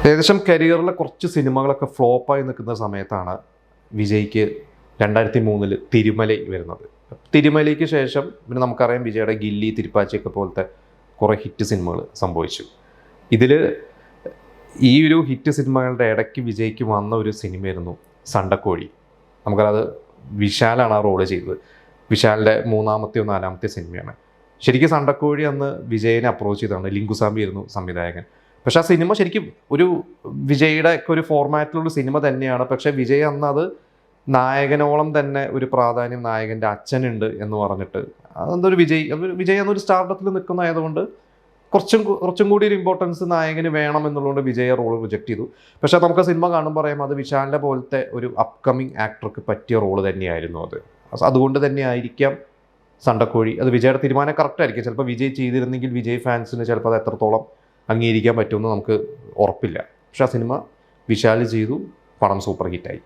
ഏകദേശം കരിയറിലെ കുറച്ച് സിനിമകളൊക്കെ ഫ്ലോപ്പായി നിൽക്കുന്ന സമയത്താണ് വിജയ്ക്ക് 2003 തിരുമലൈ വരുന്നത്. തിരുമലയ്ക്ക് ശേഷം പിന്നെ നമുക്കറിയാം വിജയുടെ ഗില്ലി, തിരുപ്പാച്ചിയൊക്കെ പോലത്തെ കുറേ ഹിറ്റ് സിനിമകൾ സംഭവിച്ചു. ഇതിൽ ഈ ഒരു ഹിറ്റ് സിനിമകളുടെ ഇടയ്ക്ക് വിജയ്ക്ക് വന്ന ഒരു സിനിമയായിരുന്നു സണ്ടക്കോഴി. നമുക്കത് വിശാലാണ് ആ റോള് ചെയ്തത്. വിശാലിൻ്റെ 3ാമത്തെയോ 4ാമത്തെ സിനിമയാണ്. ശരിക്കും സണ്ടക്കോഴി അന്ന് വിജയനെ അപ്രോച്ച് ചെയ്തതാണ്. ലിങ്കുസ്വാമി ആയിരുന്നു സംവിധായകൻ. പക്ഷെ ആ സിനിമ ശരിക്കും ഒരു വിജയുടെ ഒക്കെ ഒരു ഫോർമാറ്റിലുള്ള സിനിമ തന്നെയാണ്. പക്ഷേ വിജയ് അന്ന് അത് നായകനോളം തന്നെ ഒരു പ്രാധാന്യം നായകൻ്റെ അച്ഛനുണ്ട് എന്ന് പറഞ്ഞിട്ട് അതൊരു വിജയ് അന്നൊരു സ്റ്റാർട്ടപ്പിൽ നിൽക്കുന്നതായതുകൊണ്ട് കുറച്ചും കൂടി ഒരു ഇമ്പോർട്ടൻസ് നായകന് വേണം എന്നുള്ളതുകൊണ്ട് വിജയ റോൾ റിജക്റ്റ് ചെയ്തു. പക്ഷേ നമുക്ക് സിനിമ കാണുമ്പോൾ പറയാം അത് വിശാലിൻ്റെ പോലത്തെ ഒരു അപ്കമിങ് ആക്ടർക്ക് പറ്റിയ റോള് തന്നെയായിരുന്നു അത്. അതുകൊണ്ട് തന്നെ ആയിരിക്കാം സണ്ടക്കോഴി അത് വിജയുടെ തീരുമാനം കറക്റ്റ് ആയിരിക്കും. ചിലപ്പോൾ വിജയ് ചെയ്തിരുന്നെങ്കിൽ വിജയ് ഫാൻസിന് ചിലപ്പോൾ അത് എത്രത്തോളം അംഗീകരിക്കാൻ പറ്റുമെന്ന് നമുക്ക് ഉറപ്പില്ല. പക്ഷെ ആ സിനിമ വിശാൽ ചെയ്തു, പടം സൂപ്പർ ഹിറ്റായി.